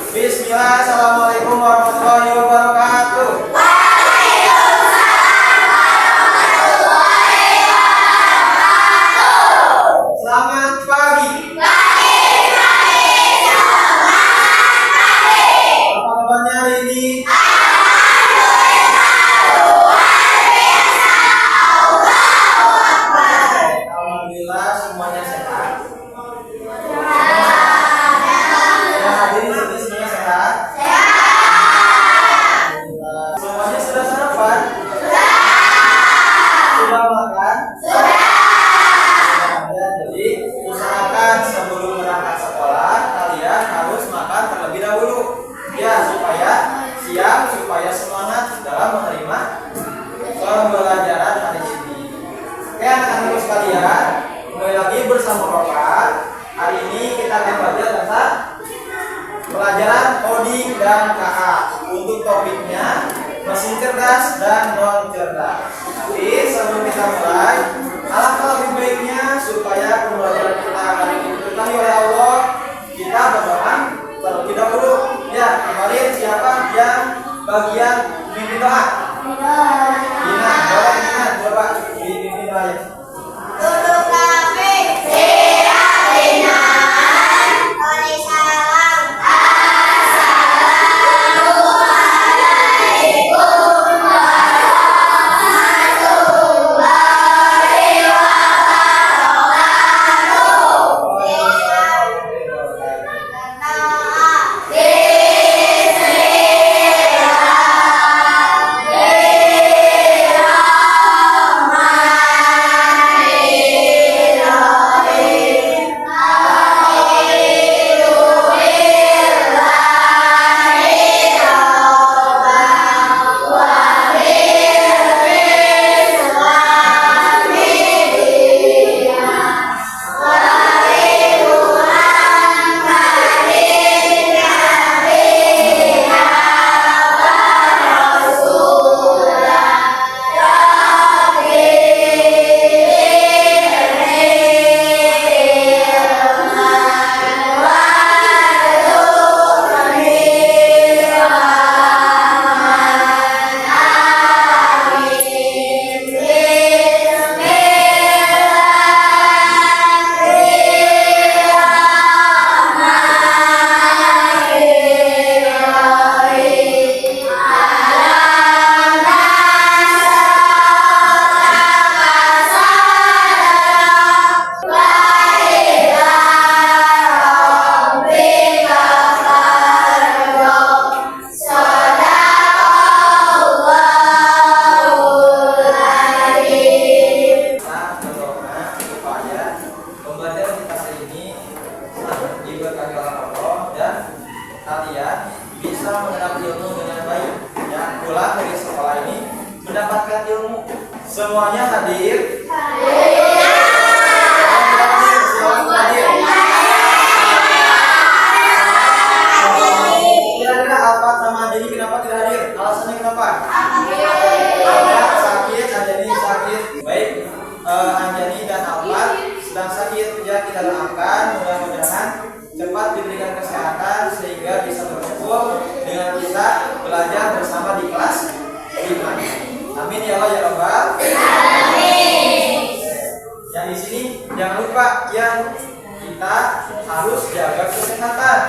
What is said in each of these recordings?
Bismillah, assalamualaikum warahmatullahi wabarakatuh. Selamat pagi. Apa kabarnya hari ini? Alhamdulillah semuanya sehat. Ya, hadirin semuanya sehat. Semuanya sudah sarapan? Sudah makan? Ya, jadi usahakan sebelum berangkat sekolah kalian harus makan terlebih dahulu. Ya, supaya siap, supaya semangat dalam menerima pembelajaran hari ini. Oke, anak-anakku sekalian, kembali lagi bersama Bapak. Hari ini kita akan belajar tentang pelajaran coding dan KA. Untuk topiknya mesin cerdas dan non cerdas. Tapi sebelum kita mulai, alangkah lebih baiknya supaya pembelajaran kita hari ini diberkahi oleh Allah, kita berdoa terlebih dahulu. Ya, kemarin siapa yang bagian bimbing doa? Dina, boleh Dina, coba dibimbing doa ya. Duduk rapi, siap binaan, beri salam, assalamualaikum warahmatullahi mendapatkan ilmu. Semuanya hadir? Kira-kira Alfat sama Anjani kenapa tidak hadir? Alasannya kenapa? Alfat sakit, Anjani sakit. Baik, Anjani dan Alfat sedang sakit. Ya, kita doakan mudah-mudahan cepat diberikan kesehatan sehingga bisa berkumpul dengan kita belajar bersama di kelas 5. Amin ya Allah ya Rabbal. Amin. Yang di sini jangan lupa yang kita harus jaga kesehatan.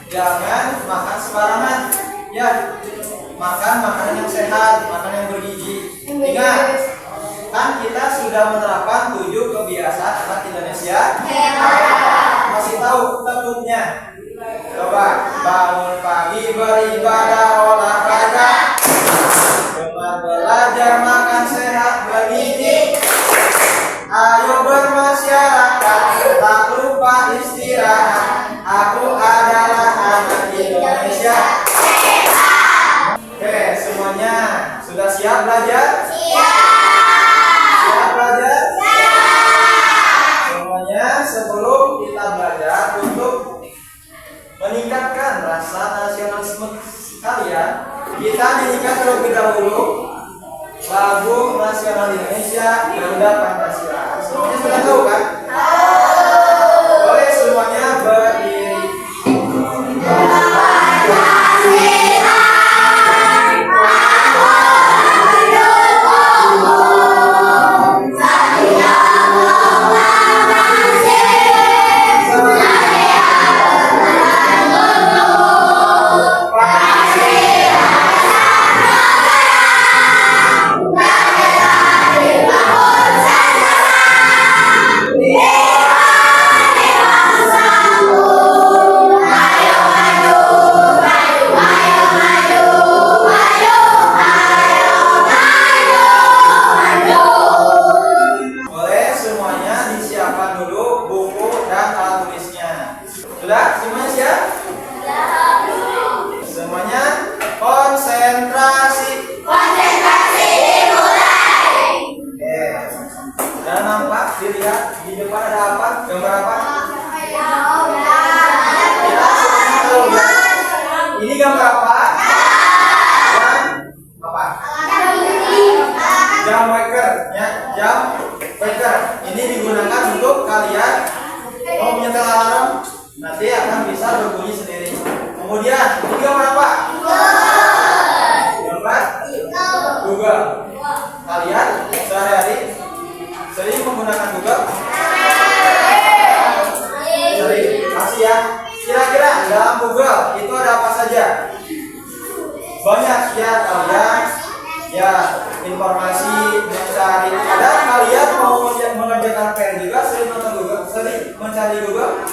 Jangan makan sembarangan. Ya, makan makanan yang sehat, makanan yang bergizi. Ingat, kan kita sudah menerapkan 7 kebiasaan anak Indonesia. Masih tahu tentunya? Coba bangun pagi beribadah olahraga, belajar makan sehat bergizi, ayo bermasyarakat tak lupa istirahat, aku adalah anak Indonesia. Oke, semuanya sudah siap belajar? Siap belajar? Semuanya sebelum kita belajar untuk meningkatkan rasa nasionalisme kalian, kita nyanyikan terlebih dahulu lagu nasional Indonesia Garuda Pancasila. Semuanya sudah tahu kan? Boleh semuanya berdiri. Boleh semuanya disiapkan dulu buku dan alat tulisnya. Sudah semuanya siap? Semuanya konsentrasi. Oke. Dan nampak dilihat di depan ada apa? Gambar apa? Kita semuanya tahu ya. Ini gambar apa? Jam apa? Jam waker ya, jam waker. Ini digunakan untuk kalian mau menyetel alarm, nanti akan bisa berbunyi sendiri. Kemudian ini gambar apa? Gambar Google. Kalian sehari-hari sering menggunakan Google? Sering, pasti ya. Kira-kira dalam Google itu ada apa saja? Banyak ya kalian ya informasi mencari. Ada kalian mau mengerjakan PR juga sering nonton Google, sering mencari Google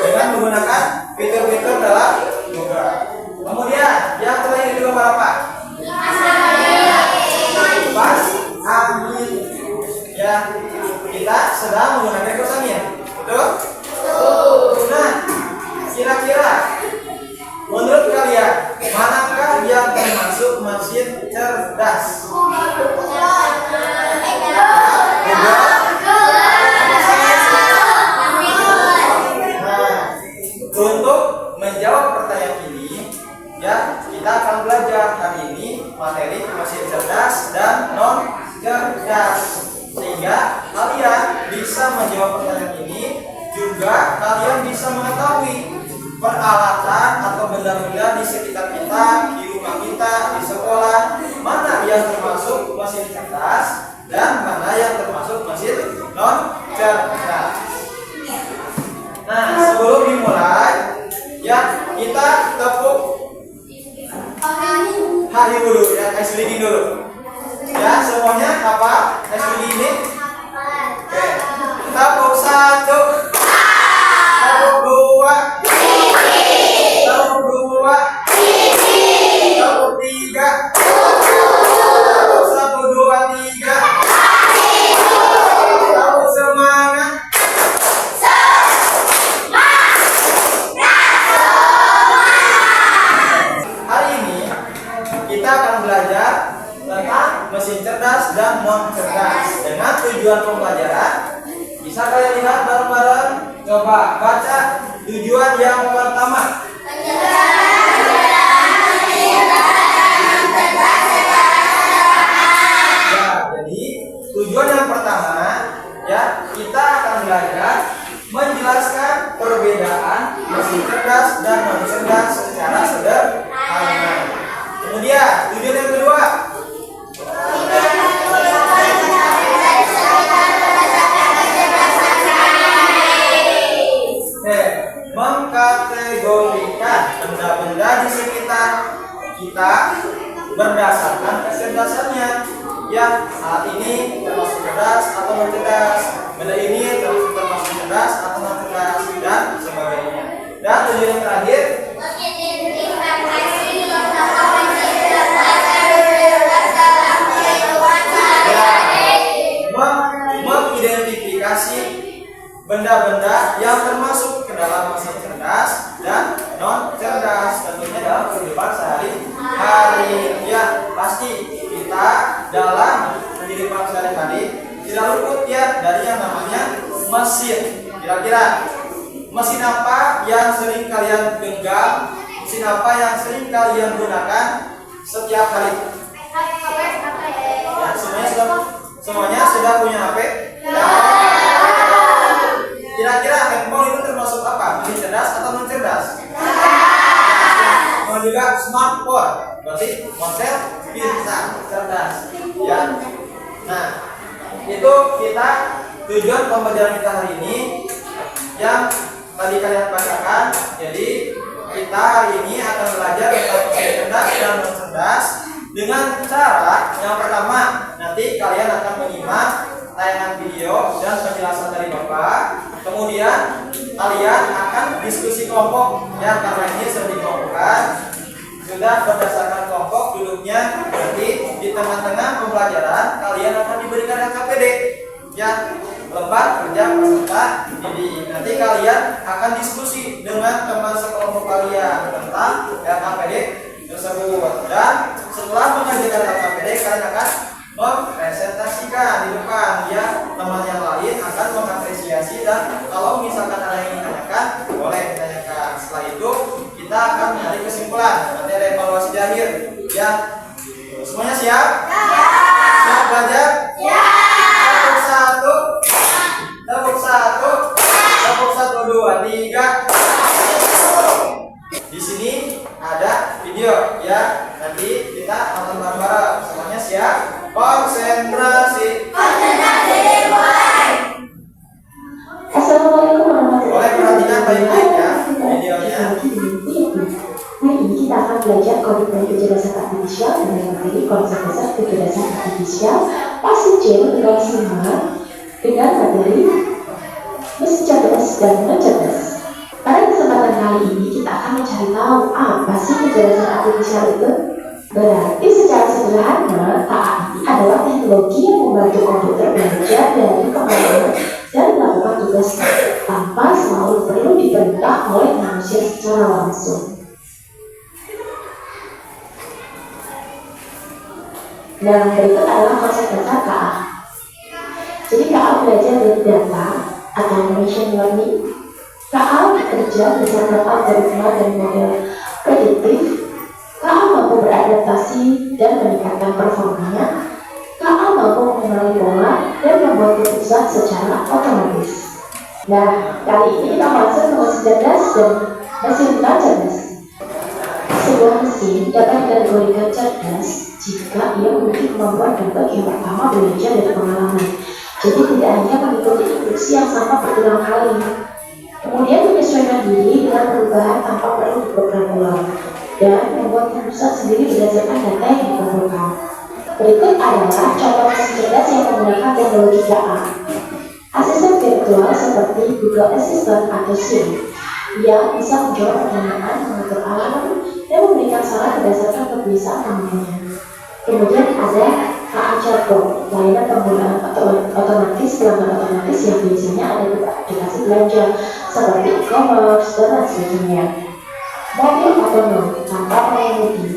dengan menggunakan fitur-fitur dalam Google. Kemudian yang terakhir itu gambar apa? Kipas angin. Ya, kita sedang menggunakan kipas angin. Betul? Nah, kira-kira menurut kalian manakah yang termasuk mesin cerdas? Untuk menjawab pertanyaan ini, ya kita akan belajar hari ini materi mesin cerdas dan non cerdas, sehingga kalian bisa menjawab pertanyaan ini. Juga kalian bisa mengetahui peralatan atau benda-benda di sekitar kita, di rumah kita, di sekolah, mana yang termasuk mesin cerdas dan mana yang termasuk mesin non cerdas. Nah, sebelum dimulai, ya kita tepuk hari dulu ya, ice breathing dulu. Ya, semuanya apa? Ice breathing ini. Oke. Tepuk 1, tepuk 2, tepuk 2, tepuk 3, tepuk 1, 2, 3, tepuk semangat. Hari ini kita akan belajar tentang mesin cerdas dan non cerdas. Dengan tujuan pembelajaran bisa kalian lihat bareng-bareng. Coba baca tujuan yang pertama. Ya, jadi tujuan yang pertama ya kita akan belajar menjelaskan perbedaan mesin cerdas dan non cerdas secara sederhana. Kemudian tujuan yang kedua, mengkategorikan benda-benda di sekitar kita berdasarkan kecerdasannya. Ya, alat ini termasuk cerdas atau non cerdas, benda ini termasuk cerdas atau non cerdas, dan sebagainya. Dan tujuan yang terakhir, mengidentifikasi benda-benda yang termasuk ke dalam mesin cerdas dan non cerdas, tentunya dalam kehidupan sehari-hari. Ya, pasti kita dalam kehidupan sehari-hari tidak luput ya dari yang namanya mesin. Kira-kira mesin apa yang sering kalian genggam? Mesin apa yang sering kalian gunakan setiap hari? Ya, semuanya sudah punya HP? Kira-kira handphone itu termasuk apa? Mesin cerdas atau non cerdas? sama juga smartphone, berarti ponsel pintar, cerdas. Ya. Nah, itu kita tujuan pembelajaran kita hari ini yang tadi kalian bacakan. Jadi kita hari ini akan belajar tentang ponsel cerdas dan non cerdas dengan cara yang pertama, nanti kalian akan menyimak tayangan video dan penjelasan dari Bapak. Kemudian kalian akan diskusi kelompok ya, karena ini sudah dikelompokkan, sudah berdasarkan kelompok duduknya. Nanti di tengah-tengah pembelajaran kalian akan diberikan LKPD ya, lembar kerja peserta didik. Nanti kalian akan diskusi dengan teman sekelompok kalian tentang LKPD tersebut, dan setelah mengerjakan LKPD kalian akan mempresentasikan di depan ya, teman yang lain akan mengapresiasi, dan kalau misalkan ada yang ditanyakan boleh ditanyakan. Setelah itu kita akan mencari kesimpulan, nanti ada evaluasi di akhir ya. Semuanya siap? Siap belajar? Tepuk satu, tepuk satu, tepuk satu, dua, tiga. Di sini ada video ya, nanti kita nonton bareng-bareng. Semuanya siap? Konsentrasi. Assalamualaikum warahmatullahi Boleh perhatikan baik-baik ya videonya. Hari ini kita akan belajar kode kecerdasan artifisial dengan materi konsep besar kecerdasan artifisial pasal C kelas 5 dengan materi mesin cerdas dan non cerdas. Pada kesempatan kali ini kita akan mencari tahu apa sih kecerdasan artifisial itu. Berarti secara sederhana KAI adalah teknologi yang membantu komputer belajar dari pengalaman dan melakukan tugas tanpa selalu perlu diperintah oleh manusia secara langsung. Nah, berikut adalah konsep dasar KA. Jadi KA belajar dari data atau machine learning. KA bekerja berdasarkan algoritma dan model prediktif. KA mampu beradaptasi dan meningkatkan performanya. KA mampu mengenali pola dan membuat keputusan secara otomatis. Nah, kali ini kita masuk ke mesin cerdas dan mesin non cerdas. Sebuah mesin dapat dikategorikan cerdas jika ia memiliki kemampuan bentuk yang pertama belajar dari pengalaman. Jadi tidak hanya mengikuti instruksi yang sama berulang kali. Kemudian menyesuaikan diri dengan perubahan tanpa perlu diprogram ulang, dan membuat keputusan sendiri berdasarkan data yang dikumpulkan. Berikut adalah contoh mesin cerdas yang menggunakan teknologi KA. Asisten virtual seperti Google Assistant atau Siri yang bisa menjawab pertanyaan, mengatur alarm, dan memberikan saran berdasarkan kebiasaan penggunanya. Kemudian ada KA Chatbot, layanan penggunaan otomatis pelanggan otomatis yang biasanya ada di aplikasi belanja seperti e-commerce dan lain sebagainya. Mobil otonom tanpa pengemudi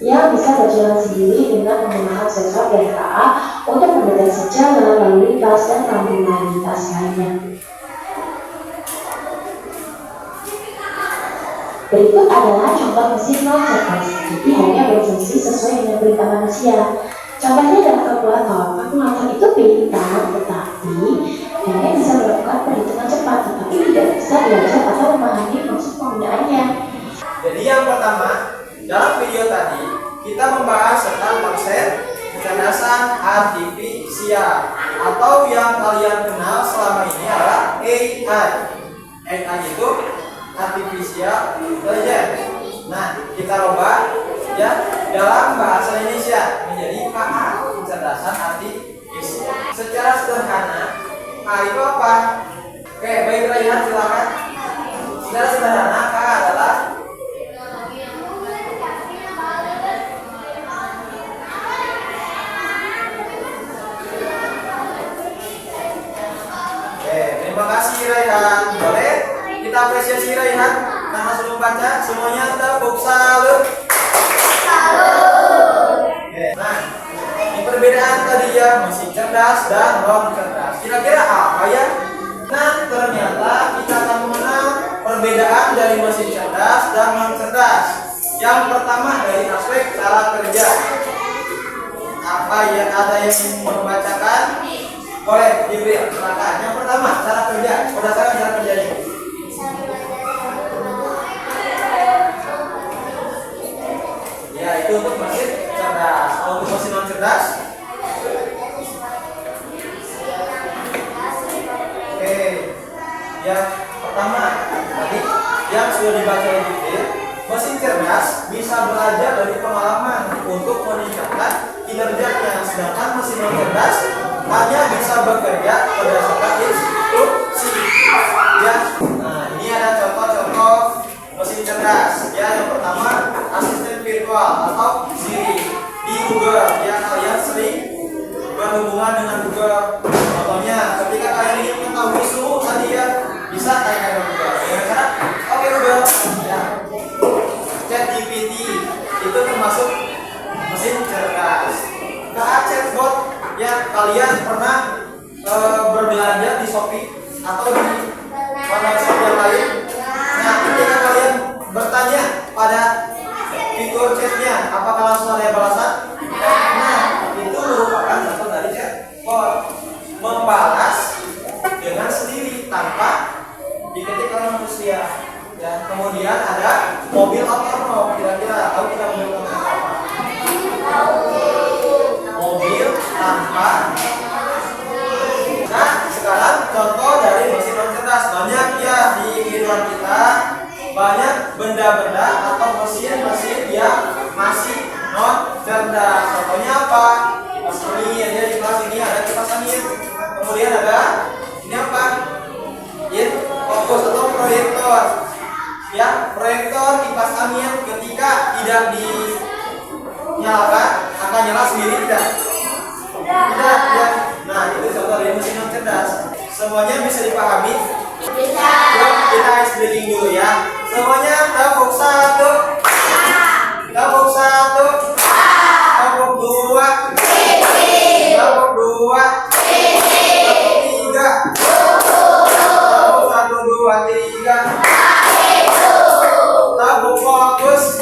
yang bisa berjalan sendiri dengan menggunakan sensor dan KA untuk mendeteksi jalan, lalu lintas, dan lampu lalu lintas lainnya. Berikut adalah contoh mesin non cerdas, jadi hanya berfungsi sesuai dengan perintah manusia. Contohnya adalah kalkulator. Kalkulator itu pintar, tetapi hanya bisa melakukan perhitungan cepat, tetapi tidak bisa belajar atau memahami maksud penggunaannya. Jadi yang pertama, dalam video tadi kita membahas tentang konsep kecerdasan artifisial atau yang kalian kenal selama ini adalah AI. AI itu artificial intelligence. Nah, kita rubah ya dalam bahasa Indonesia menjadi KA, kecerdasan artifisial. Secara sederhana, KA itu apa? Oke, baik Raihan silakan. Secara sederhana, KA adalah terima kasih Raihan. Boleh kita apresiasi Raihan karena sudah membaca. Semuanya tepuk salut. Nah, ini perbedaan tadi ya, mesin cerdas dan non cerdas. Kira-kira apa ya? Nah, ternyata kita akan mengenal perbedaan dari mesin cerdas dan non cerdas. Yang pertama dari aspek cara kerja. Apa yang ada yang membacakan? Boleh diberi silakan. Yang pertama cara kerja, berdasarkan cara kerjanya. sudah dibaca lebih detail, mesin cerdas bisa belajar dari pengalaman untuk meningkatkan kinerjanya, sedangkan mesin non cerdas hanya bisa bekerja berdasarkan instruksi. Ya, nah ini ada contoh-contoh mesin cerdas. Ya, yang pertama asisten virtual atau Siri di Google. Ya, kalian sering berhubungan dengan Google. Contohnya, ketika kalian ingin mengetahui suhu tadi ya, bisa tanya ke Google. Dengan cara, oke Google, ya. ChatGPT itu termasuk mesin cerdas. KA chatbot, ya kalian pernah berbelanja di Shopee atau di online shop yang lain. Nah, ketika kalian bertanya pada fitur chatnya, apakah langsung ada balasan? Nah, itu merupakan contoh dari chatbot, membalas dengan sendiri tanpa diketik oleh manusia. Ya, kemudian ada mobil otonom. Kira-kira tahu kita mobil otonom apa? Mobil tanpa. Nah, sekarang contoh dari mesin non cerdas. Banyak ya di kehidupan kita, banyak benda-benda atau mesin-mesin yang masih non cerdas. Contohnya apa? Kipas angin. Ya, di kelas ini ada kipas angin. Kemudian ada ini apa? Fokus atau proyektor. Ya, proyektor kipas angin ketika tidak dinyalakan akan nyala sendiri tidak? Tidak, ya. Nah, itu contoh dari mesin non cerdas. Semuanya bisa dipahami? Bisa. Yuk, kita ice breaking dulu ya. Semuanya tepuk satu. Tepuk satu. Tepuk dua. Tepuk dua. Tepuk tiga. Tepuk satu, dua, tiga. Tabuk fokus.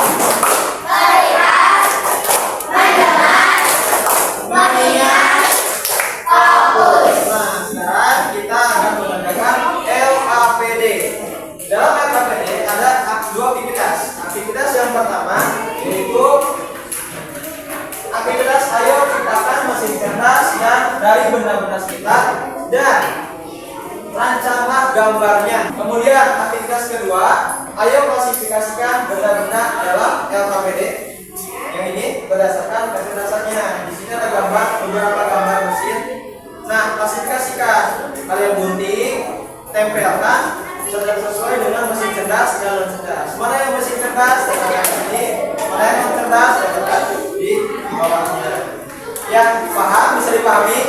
Mengingat. Nah, sekarang kita akan mengerjakan LKPD. Dalam LKPD ada dua aktivitas. Aktivitas yang pertama yaitu aktivitas ayo ciptakan mesin cerdas dan dari benda-benda sekitar dan rancanglah gambarnya. Kemudian aktivitas kedua, ayo klasifikasikan benda-benda dalam LKPD. Yang ini berdasarkan kecerdasannya. Di sini ada gambar, beberapa gambar mesin. Nah, klasifikasikan. Kalian gunting, tempelkan sesuai dengan mesin cerdas dan non cerdas. Mana yang mesin cerdas? Tekan ini. Mana yang non cerdas? Tekan di bawahnya. Yang paham bisa dipahami?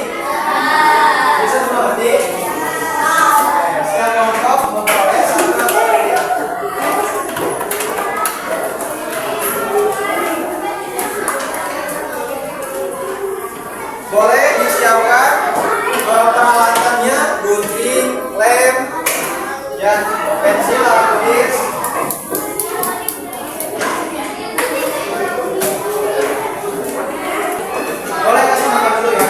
Bisa dimengerti? Sekarang kelompok memperoleh satu LKPD. Boleh disiapkan peralatannya, gunting, lem, ya, pensil atau tulis. Boleh kasih makan dulu ya.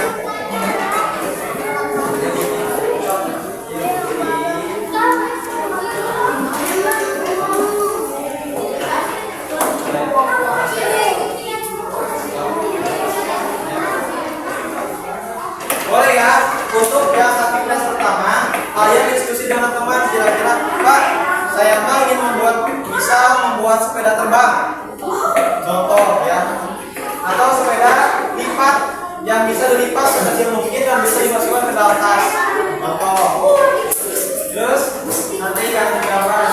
Boleh ya, untuk yang aktivitas pertama, kalian diskusi dengan teman kira-kira, Pak, saya mau ingin bisa membuat sepeda terbang. Contoh ya. Atau sepeda lipat yang bisa dilipat sekecil mungkin dan bisa dimasukkan ke dalam tas. Contoh. Terus nanti kasih gambar.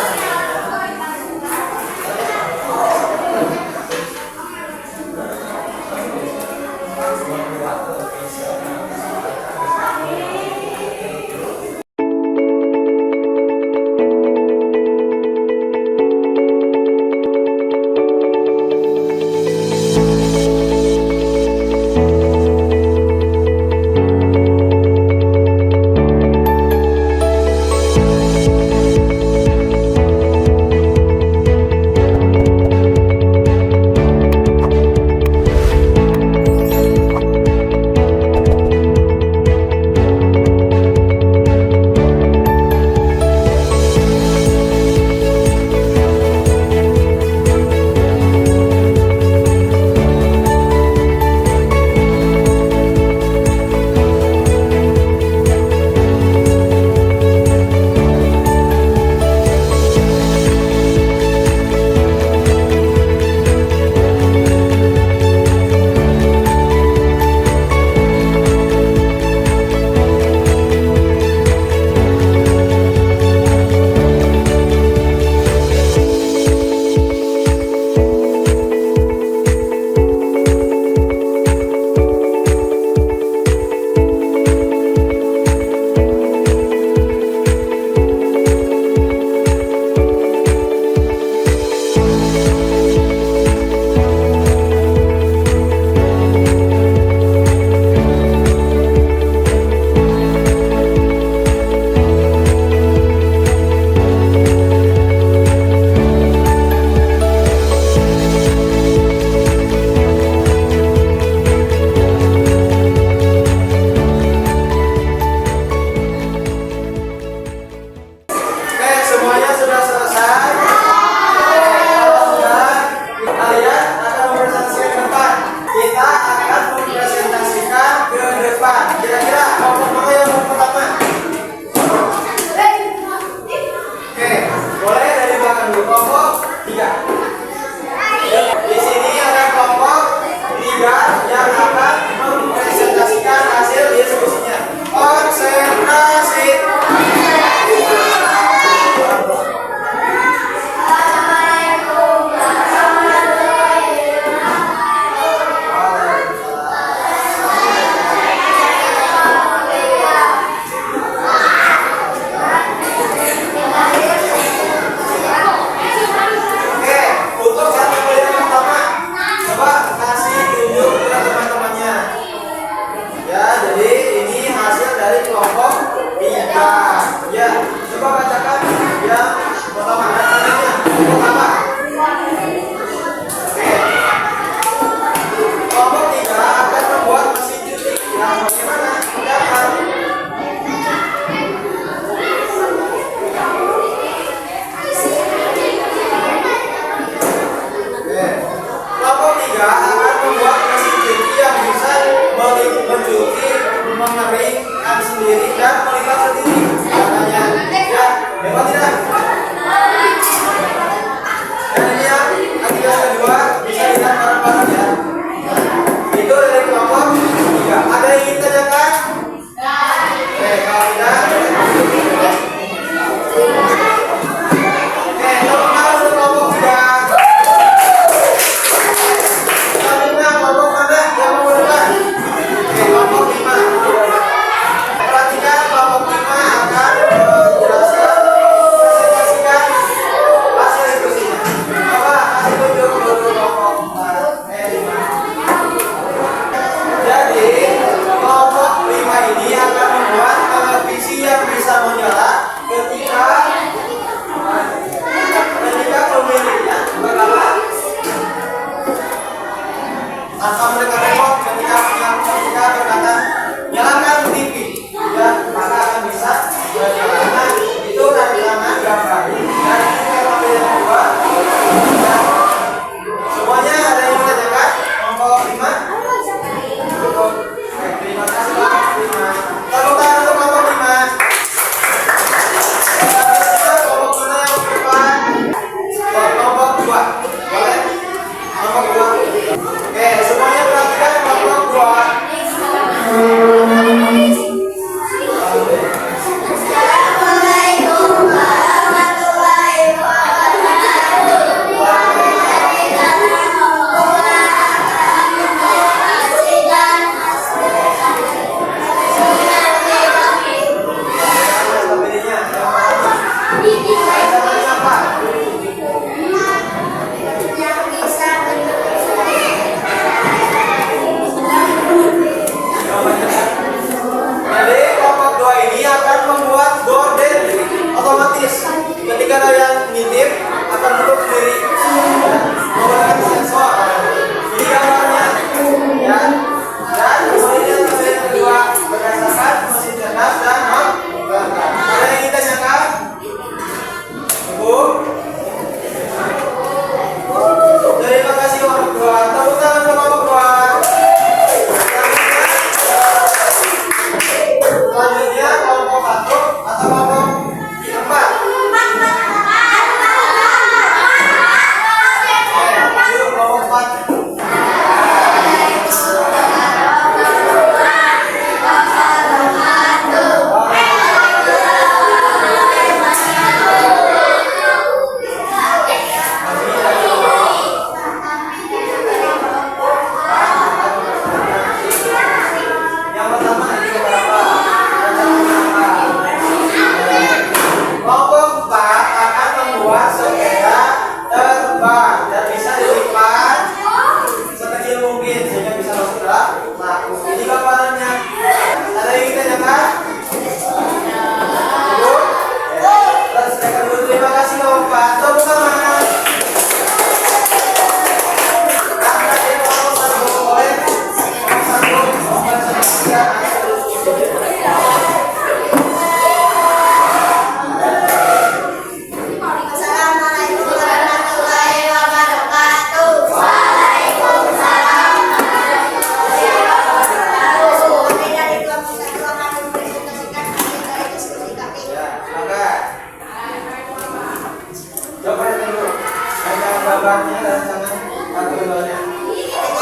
gambarnya rancangan aktualnya.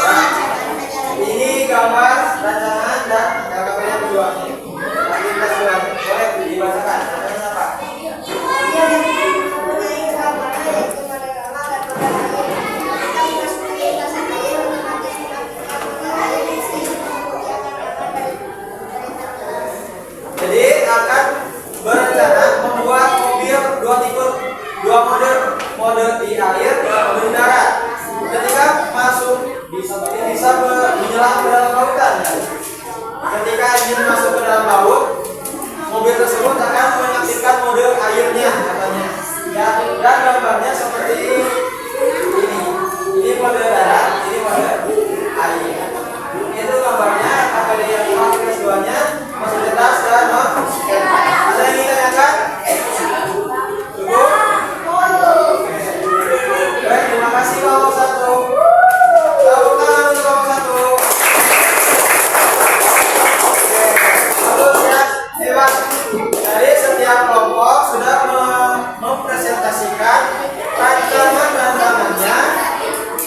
Nah, ini gambar rancangan dan KKP-nya kedua nih. Aktivitas kedua boleh dibacakan. Namanya apa? Jadi akan berencana membuat mobil dua mode di air dan mode di darat. Ketika masuk bisa menyelam ke dalam lautan. Ketika ingin masuk ke dalam laut, mobil tersebut akan mengaktifkan mode airnya katanya. Ya, dan gambarnya seperti ini. Ini mode darat, ini mode air. Itu gambarnya KPD yang aktivitas keduanya masuk lintas dan non. Ada yang ingin tanyakan? Cukup? Baik, terima kasih kelompok 1. Tepuk tangan untuk kelompok 1. Bagus ya, hebat. Jadi setiap kelompok sudah mempresentasikan rancangannya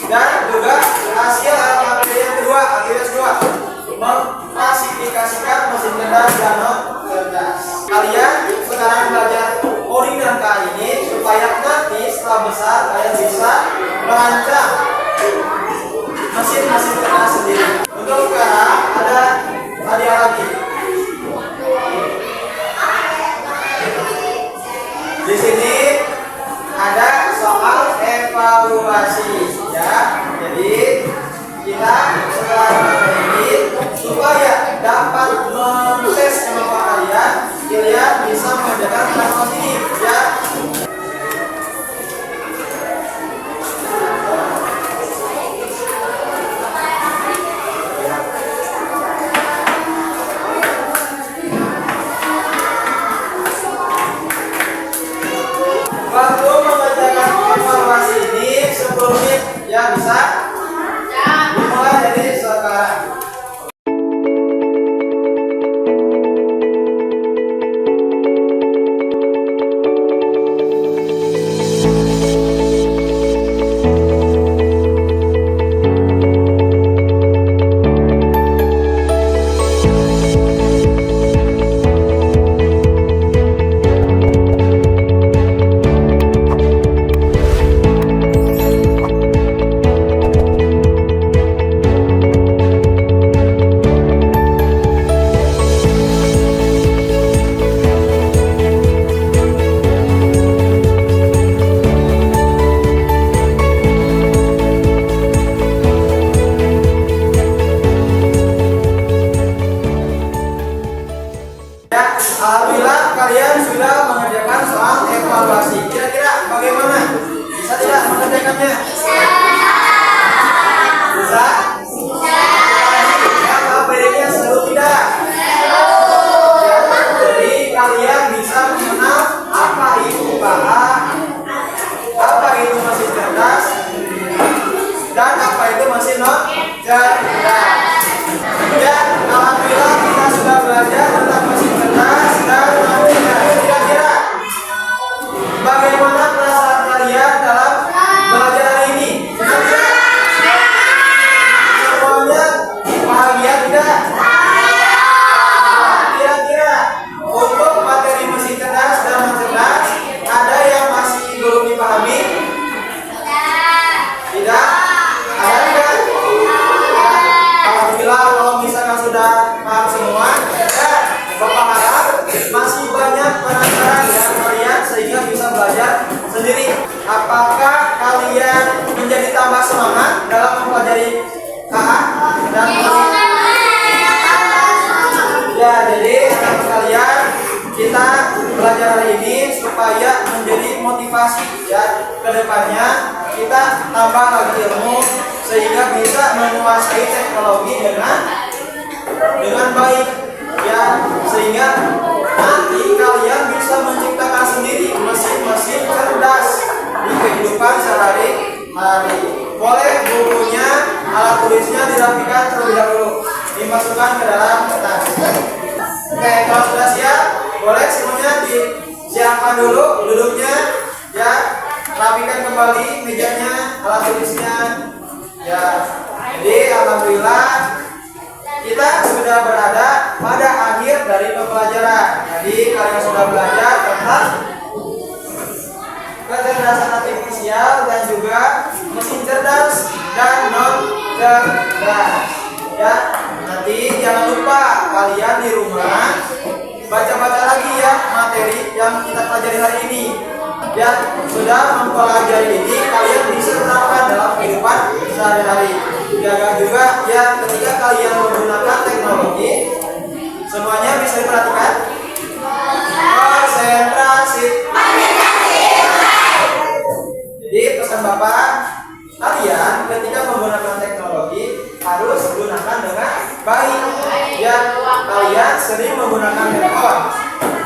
dan juga hasil KPD yang kedua, aktivitas kedua, mengklasifikasikan mesin cerdas dan non cerdas. Kalian sekarang belajar coding dan K ini supaya nanti setelah besar kalian bisa merancang mesin-mesin cerdas sendiri. Untuk sekarang ada hadiah lagi. Di sini ada soal evaluasi ya. Jadi kita setelah ini supaya dapat memtes kemampuan kalian bisa mengerjakan soal ini ya. Waktu mengerjakan evaluasi ini 10 menit ya, bisa dimulai dari sekarang. Alhamdulillah kalian sudah mengerjakan soal evaluasi. Kira-kira bagaimana? Bisa tidak mengerjakannya? Bisa? Yang KPD-nya seru tidak? Jadi kalian bisa mengenal apa itu KA, apa itu mesin cerdas, dan apa itu mesin non cerdas. Ya, alhamdulillah kita sudah belajar tentang mesin cerdas dan non cerdas. Kira-kira bagaimana perasaan kalian dalam belajar hari ini? Semuanya bahagia tidak? Kira-kira untuk materi mesin cerdas dan non cerdas ada yang masih belum dipahami? Tidak? Ada tidak? Alhamdulillah kalau misalkan sudah paham semua, Bapak harap masih banyak penasaran dari kalian sehingga bisa belajar sendiri. Apakah kalian menjadi tambah semangat dalam mempelajari KA dan mesin? Ya, jadi anak kalian kita belajar hari ini supaya menjadi motivasi ya ke depannya kita tambah lagi ilmu sehingga bisa menguasai teknologi dengan baik ya, sehingga nanti kalian bisa menciptakan sendiri mesin-mesin cerdas di kehidupan sehari-hari. Boleh bukunya, alat tulisnya dirapikan terlebih dahulu, dimasukkan ke dalam tas. Oke, kalau sudah siap, boleh semuanya disiapkan dulu duduknya ya, rapikan kembali mejanya alat tulisnya. Ya, jadi alhamdulillah kita sudah berada pada akhir dari pembelajaran. Jadi kalian sudah belajar tentang kecerdasan artifisial dan juga mesin cerdas dan non cerdas. Ya, nanti jangan lupa kalian di rumah baca-baca lagi ya materi yang kita pelajari hari ini. Ya, sudah mempelajari ini kalian bisa terapkan dalam kehidupan sehari-hari. Jaga juga ya ketika kalian menggunakan teknologi, semuanya bisa diperhatikan. Konsentrasi. Jadi pesan Bapak, kalian ketika menggunakan teknologi harus gunakan dengan baik. Ya, kalian sering menggunakan handphone,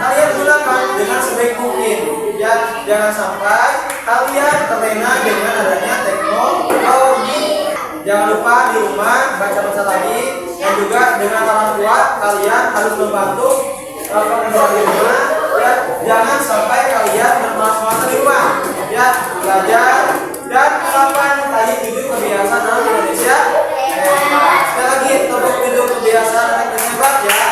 kalian gunakan dengan sebaik mungkin. Ya, jangan sampai kalian terlena dengan adanya teknologi. Jangan lupa di rumah baca-baca lagi, dan juga dengan orang tua kalian harus membantu pekerjaan di rumah. Ya, jangan sampai kalian bermalas-malasan di rumah. Ya, belajar dan kapan tadi duduk kebiasaan dalam Indonesia. Sekali lagi untuk duduk kebiasaan anak hebat ya.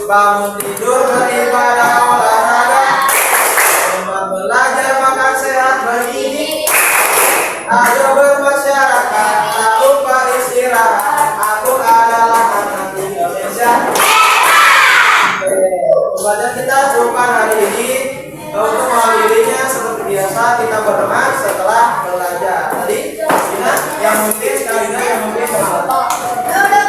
Bangun tidur beribadah olahraga, belajar makan sehat bergizi, ayo bermasyarakat tak lupa istirahat. Aku adalah anak Indonesia. Pembelajaran kita cukupkan hari ini. Untuk mengakhirinya seperti biasa kita berdoa setelah belajar. Tadi yang mungkin sekali lagi yang mungkin Duduk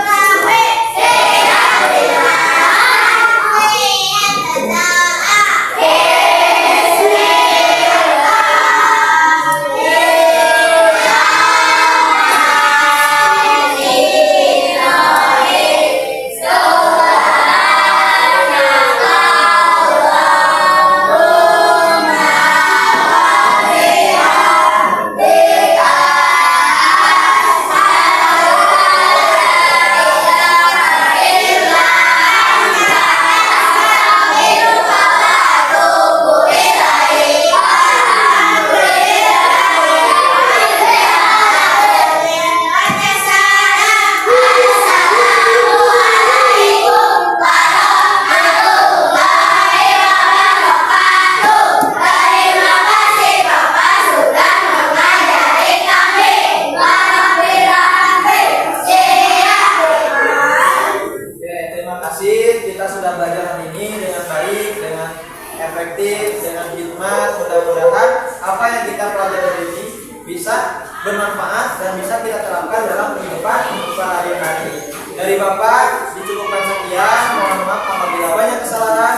rapi, kita sudah belajar hari ini dengan baik, dengan efektif, dengan hikmat. Mudah-mudahan apa yang kita pelajari hari ini bisa bermanfaat dan bisa kita terapkan dalam kehidupan sehari-hari. Dari Bapak dicukupkan sekian. Mohon maaf apabila banyak kesalahan.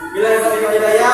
Bila ada hidayah.